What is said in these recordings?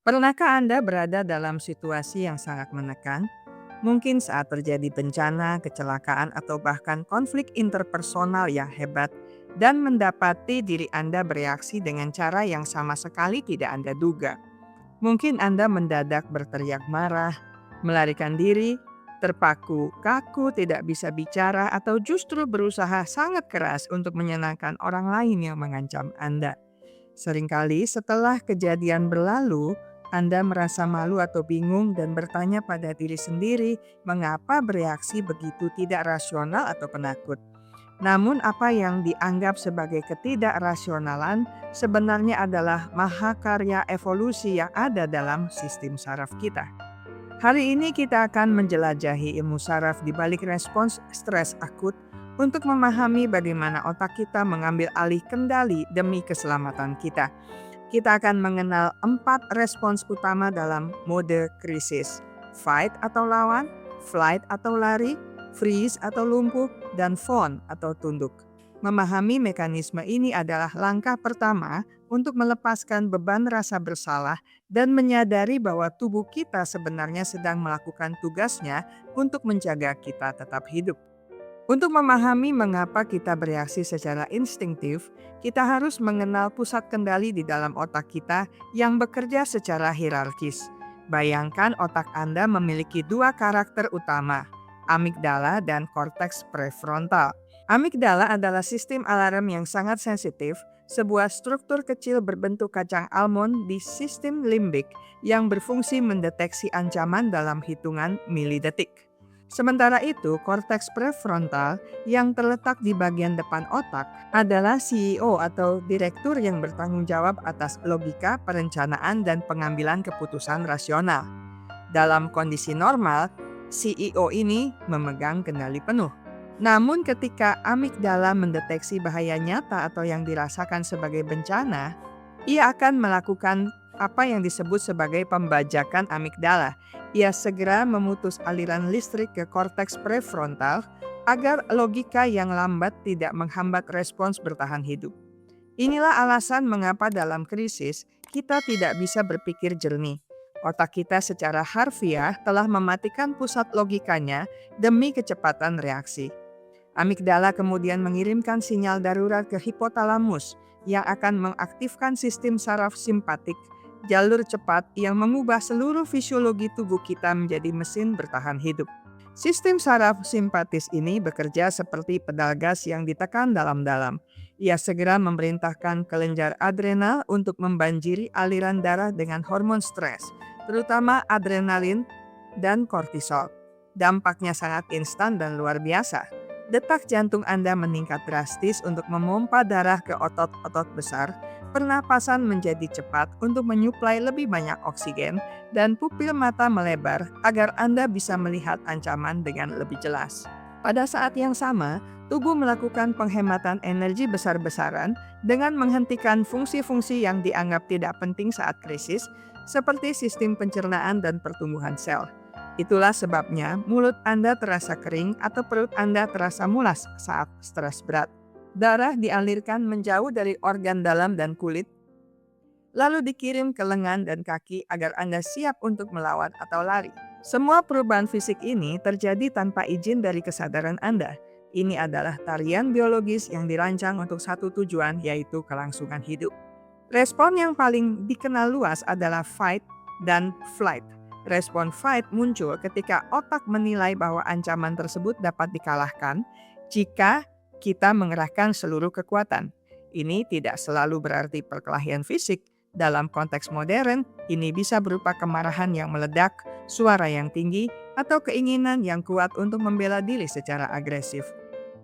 Pernahkah Anda berada dalam situasi yang sangat menekan? Mungkin saat terjadi bencana, kecelakaan, atau bahkan konflik interpersonal yang hebat, dan mendapati diri Anda bereaksi dengan cara yang sama sekali tidak Anda duga. Mungkin Anda mendadak berteriak marah, melarikan diri, terpaku, kaku, tidak bisa bicara, atau justru berusaha sangat keras untuk menyenangkan orang lain yang mengancam Anda. Seringkali setelah kejadian berlalu, Anda merasa malu atau bingung dan bertanya pada diri sendiri mengapa bereaksi begitu tidak rasional atau penakut. Namun apa yang dianggap sebagai ketidakrasionalan sebenarnya adalah mahakarya evolusi yang ada dalam sistem saraf kita. Hari ini kita akan menjelajahi ilmu saraf di balik respons stres akut untuk memahami bagaimana otak kita mengambil alih kendali demi keselamatan kita. Kita akan mengenal 4 respons utama dalam mode krisis: fight atau lawan, flight atau lari, freeze atau lumpuh, dan fawn atau tunduk. Memahami mekanisme ini adalah langkah pertama untuk melepaskan beban rasa bersalah dan menyadari bahwa tubuh kita sebenarnya sedang melakukan tugasnya untuk menjaga kita tetap hidup. Untuk memahami mengapa kita bereaksi secara instinktif, kita harus mengenal pusat kendali di dalam otak kita yang bekerja secara hierarkis. Bayangkan otak Anda memiliki 2 karakter utama, amigdala dan korteks prefrontal. Amigdala adalah sistem alarm yang sangat sensitif, sebuah struktur kecil berbentuk kacang almond di sistem limbik yang berfungsi mendeteksi ancaman dalam hitungan milidetik. Sementara itu, korteks prefrontal yang terletak di bagian depan otak adalah CEO atau direktur yang bertanggung jawab atas logika, perencanaan, dan pengambilan keputusan rasional. Dalam kondisi normal, CEO ini memegang kendali penuh. Namun ketika amigdala mendeteksi bahaya nyata atau yang dirasakan sebagai bencana, ia akan melakukan apa yang disebut sebagai pembajakan amigdala. Ia segera memutus aliran listrik ke korteks prefrontal agar logika yang lambat tidak menghambat respons bertahan hidup. Inilah alasan mengapa dalam krisis kita tidak bisa berpikir jernih. Otak kita secara harfiah telah mematikan pusat logikanya demi kecepatan reaksi. Amigdala kemudian mengirimkan sinyal darurat ke hipotalamus yang akan mengaktifkan sistem saraf simpatik, jalur cepat yang mengubah seluruh fisiologi tubuh kita menjadi mesin bertahan hidup. Sistem saraf simpatis ini bekerja seperti pedal gas yang ditekan dalam-dalam. Ia segera memerintahkan kelenjar adrenal untuk membanjiri aliran darah dengan hormon stres, terutama adrenalin dan kortisol. Dampaknya sangat instan dan luar biasa. Detak jantung Anda meningkat drastis untuk memompa darah ke otot-otot besar, pernapasan menjadi cepat untuk menyuplai lebih banyak oksigen, dan pupil mata melebar agar Anda bisa melihat ancaman dengan lebih jelas. Pada saat yang sama, tubuh melakukan penghematan energi besar-besaran dengan menghentikan fungsi-fungsi yang dianggap tidak penting saat krisis, seperti sistem pencernaan dan pertumbuhan sel. Itulah sebabnya mulut Anda terasa kering atau perut Anda terasa mulas saat stres berat. Darah dialirkan menjauh dari organ dalam dan kulit, lalu dikirim ke lengan dan kaki agar Anda siap untuk melawan atau lari. Semua perubahan fisik ini terjadi tanpa izin dari kesadaran Anda. Ini adalah tarian biologis yang dirancang untuk satu tujuan, yaitu kelangsungan hidup. Respon yang paling dikenal luas adalah fight dan flight. Respon fight muncul ketika otak menilai bahwa ancaman tersebut dapat dikalahkan jika kita mengerahkan seluruh kekuatan. Ini tidak selalu berarti perkelahian fisik. Dalam konteks modern, ini bisa berupa kemarahan yang meledak, suara yang tinggi, atau keinginan yang kuat untuk membela diri secara agresif.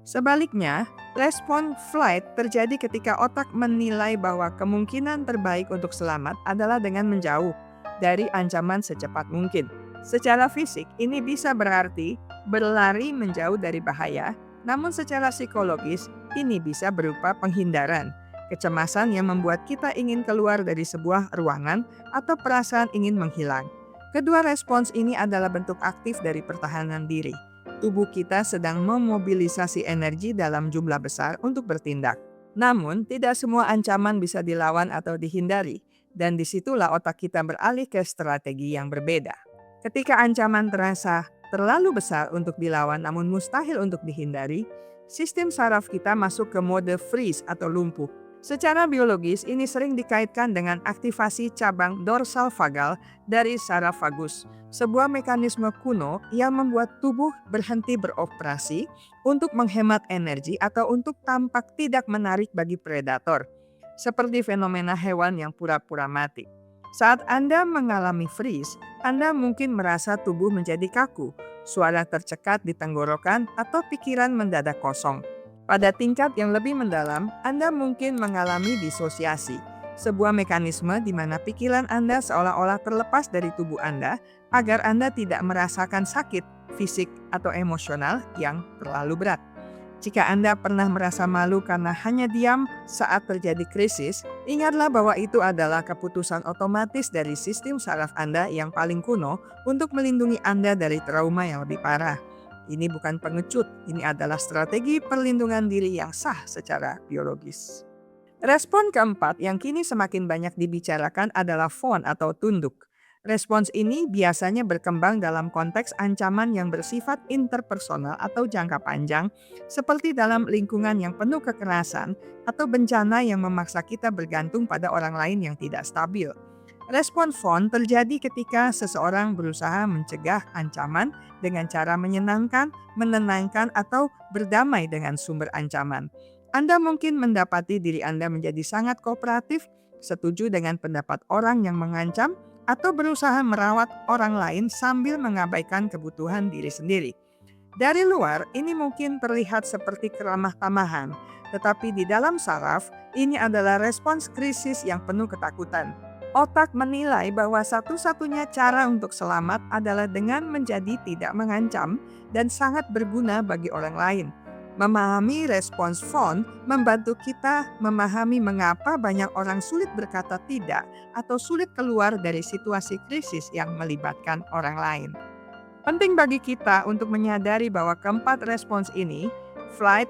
Sebaliknya, respon flight terjadi ketika otak menilai bahwa kemungkinan terbaik untuk selamat adalah dengan menjauh dari ancaman secepat mungkin. Secara fisik, ini bisa berarti berlari menjauh dari bahaya, namun secara psikologis, ini bisa berupa penghindaran, kecemasan yang membuat kita ingin keluar dari sebuah ruangan atau perasaan ingin menghilang. Kedua respons ini adalah bentuk aktif dari pertahanan diri. Tubuh kita sedang memobilisasi energi dalam jumlah besar untuk bertindak. Namun, tidak semua ancaman bisa dilawan atau dihindari. dan disitulah otak kita beralih ke strategi yang berbeda. Ketika ancaman terasa terlalu besar untuk dilawan namun mustahil untuk dihindari, sistem saraf kita masuk ke mode freeze atau lumpuh. Secara biologis, ini sering dikaitkan dengan aktivasi cabang dorsal vagal dari saraf vagus, sebuah mekanisme kuno yang membuat tubuh berhenti beroperasi untuk menghemat energi atau untuk tampak tidak menarik bagi predator, seperti fenomena hewan yang pura-pura mati. Saat Anda mengalami freeze, Anda mungkin merasa tubuh menjadi kaku, suara tercekat di tenggorokan, atau pikiran mendadak kosong. Pada tingkat yang lebih mendalam, Anda mungkin mengalami disosiasi, sebuah mekanisme di mana pikiran Anda seolah-olah terlepas dari tubuh Anda agar Anda tidak merasakan sakit, fisik, atau emosional yang terlalu berat. Jika Anda pernah merasa malu karena hanya diam saat terjadi krisis, ingatlah bahwa itu adalah keputusan otomatis dari sistem saraf Anda yang paling kuno untuk melindungi Anda dari trauma yang lebih parah. Ini bukan pengecut, ini adalah strategi perlindungan diri yang sah secara biologis. Respon keempat yang kini semakin banyak dibicarakan adalah fawn atau tunduk. Respons ini biasanya berkembang dalam konteks ancaman yang bersifat interpersonal atau jangka panjang, seperti dalam lingkungan yang penuh kekerasan atau bencana yang memaksa kita bergantung pada orang lain yang tidak stabil. Respon fawn terjadi ketika seseorang berusaha mencegah ancaman dengan cara menyenangkan, menenangkan, atau berdamai dengan sumber ancaman. Anda mungkin mendapati diri Anda menjadi sangat kooperatif, setuju dengan pendapat orang yang mengancam, atau berusaha merawat orang lain sambil mengabaikan kebutuhan diri sendiri. Dari luar, ini mungkin terlihat seperti keramah tamahan, tetapi di dalam saraf, ini adalah respons krisis yang penuh ketakutan. Otak menilai bahwa satu-satunya cara untuk selamat adalah dengan menjadi tidak mengancam dan sangat berguna bagi orang lain. Memahami respons fawn membantu kita memahami mengapa banyak orang sulit berkata tidak atau sulit keluar dari situasi krisis yang melibatkan orang lain. Penting bagi kita untuk menyadari bahwa keempat respons ini, flight,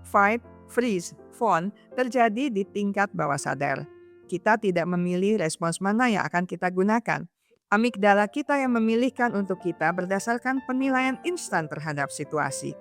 fight, freeze, fawn, terjadi di tingkat bawah sadar. Kita tidak memilih respons mana yang akan kita gunakan. Amigdala kita yang memilihkan untuk kita berdasarkan penilaian instan terhadap situasi.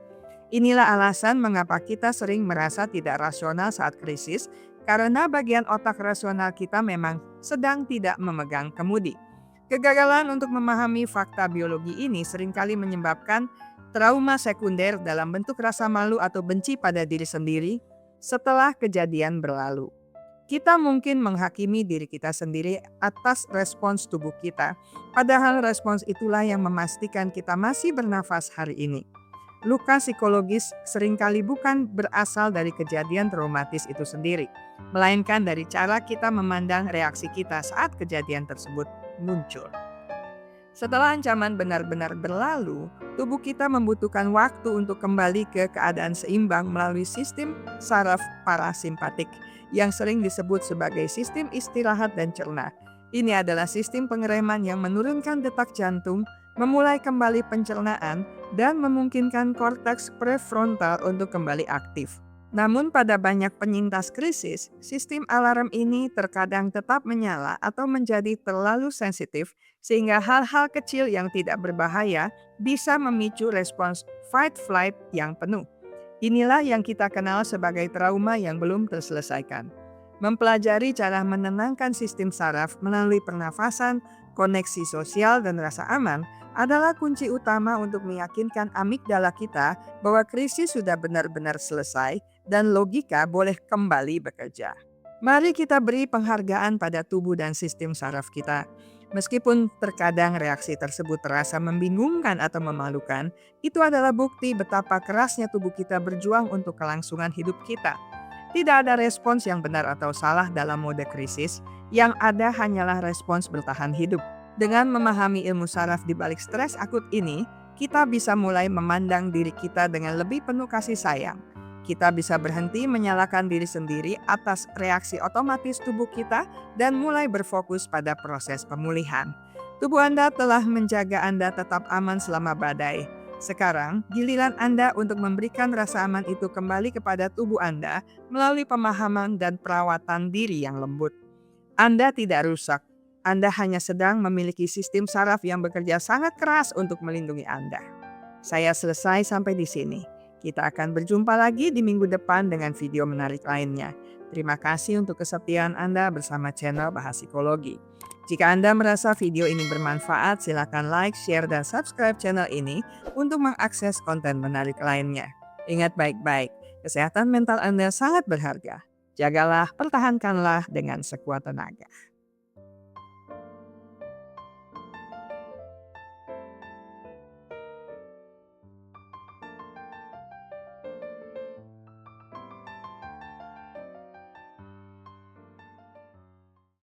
Inilah alasan mengapa kita sering merasa tidak rasional saat krisis, karena bagian otak rasional kita memang sedang tidak memegang kemudi. Kegagalan untuk memahami fakta biologi ini seringkali menyebabkan trauma sekunder dalam bentuk rasa malu atau benci pada diri sendiri setelah kejadian berlalu. Kita mungkin menghakimi diri kita sendiri atas respons tubuh kita, padahal respons itulah yang memastikan kita masih bernafas hari ini. Luka psikologis seringkali bukan berasal dari kejadian traumatis itu sendiri, melainkan dari cara kita memandang reaksi kita saat kejadian tersebut muncul. Setelah ancaman benar-benar berlalu, tubuh kita membutuhkan waktu untuk kembali ke keadaan seimbang melalui sistem saraf parasimpatik yang sering disebut sebagai sistem istirahat dan cerna. Ini adalah sistem pengereman yang menurunkan detak jantung, memulai kembali pencernaan, dan memungkinkan korteks prefrontal untuk kembali aktif. Namun pada banyak penyintas krisis, sistem alarm ini terkadang tetap menyala atau menjadi terlalu sensitif sehingga hal-hal kecil yang tidak berbahaya bisa memicu respons fight-flight yang penuh. Inilah yang kita kenal sebagai trauma yang belum terselesaikan. Mempelajari cara menenangkan sistem saraf melalui pernafasan, koneksi sosial, dan rasa aman adalah kunci utama untuk meyakinkan amigdala kita bahwa krisis sudah benar-benar selesai dan logika boleh kembali bekerja. Mari kita beri penghargaan pada tubuh dan sistem saraf kita. Meskipun terkadang reaksi tersebut terasa membingungkan atau memalukan, itu adalah bukti betapa kerasnya tubuh kita berjuang untuk kelangsungan hidup kita. Tidak ada respons yang benar atau salah dalam mode krisis, yang ada hanyalah respons bertahan hidup. Dengan memahami ilmu saraf di balik stres akut ini, kita bisa mulai memandang diri kita dengan lebih penuh kasih sayang. Kita bisa berhenti menyalahkan diri sendiri atas reaksi otomatis tubuh kita dan mulai berfokus pada proses pemulihan. Tubuh Anda telah menjaga Anda tetap aman selama badai. Sekarang, giliran Anda untuk memberikan rasa aman itu kembali kepada tubuh Anda melalui pemahaman dan perawatan diri yang lembut. Anda tidak rusak. Anda hanya sedang memiliki sistem saraf yang bekerja sangat keras untuk melindungi Anda. Saya selesai sampai di sini. Kita akan berjumpa lagi di minggu depan dengan video menarik lainnya. Terima kasih untuk kesetiaan Anda bersama channel Bahas Psikologi. Jika Anda merasa video ini bermanfaat, silakan like, share, dan subscribe channel ini untuk mengakses konten menarik lainnya. Ingat baik-baik, kesehatan mental Anda sangat berharga. Jagalah, pertahankanlah dengan sekuat tenaga.